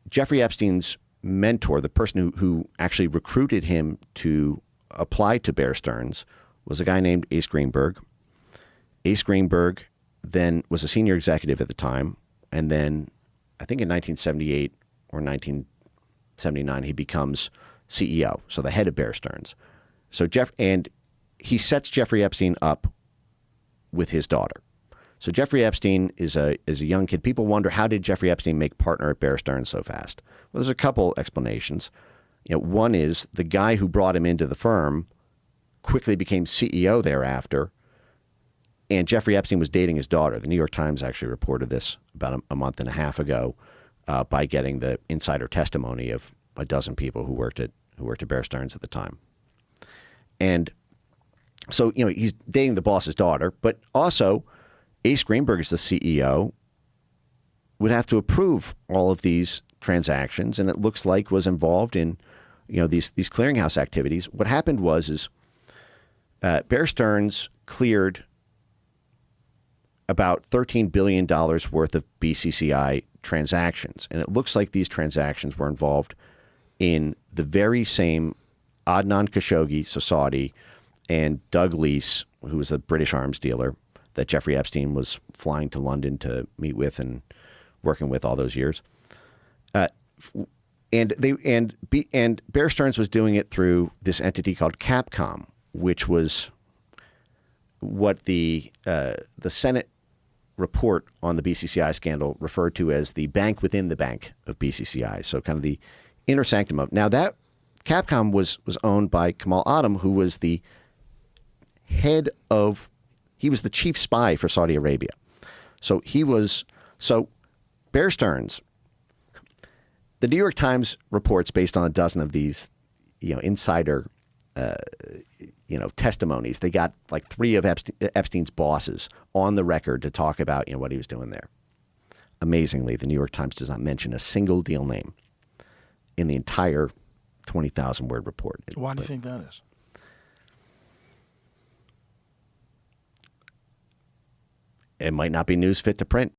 Jeffrey Epstein's mentor, the person who actually recruited him to apply to Bear Stearns, was a guy named Ace Greenberg. Ace Greenberg then was a senior executive at the time, and then I think in 1978 or 1979 he becomes CEO, so the head of Bear Stearns. So he sets Jeffrey Epstein up with his daughter. So Jeffrey Epstein is a young kid. People wonder, how did Jeffrey Epstein make partner at Bear Stearns so fast? Well, there's a couple explanations. One is the guy who brought him into the firm quickly became CEO thereafter, and Jeffrey Epstein was dating his daughter. The New York Times actually reported this about a month and a half ago by getting the insider testimony of a dozen people who worked at Bear Stearns at the time. And so, he's dating the boss's daughter, but also Ace Greenberg, as the CEO, would have to approve all of these transactions, and it looks like was involved in, these clearinghouse activities. What happened was Bear Stearns cleared about $13 billion worth of BCCI transactions, and it looks like these transactions were involved in the very same Adnan Khashoggi, so Saudi, and Doug Leese, who was a British arms dealer that Jeffrey Epstein was flying to London to meet with and working with all those years. And Bear Stearns was doing it through this entity called Capcom, which was what the Senate report on the BCCI scandal referred to as the bank within the bank of BCCI. So kind of the inner sanctum of. Now that Capcom was owned by Kamal Adem, who was the he was the chief spy for Saudi Arabia. So Bear Stearns, the New York Times reports based on a dozen of these, insider, testimonies. They got like 3 of Epstein's bosses on the record to talk about, what he was doing there. Amazingly, the New York Times does not mention a single deal name in the entire 20,000 word report. Why do you think that is? It might not be news fit to print.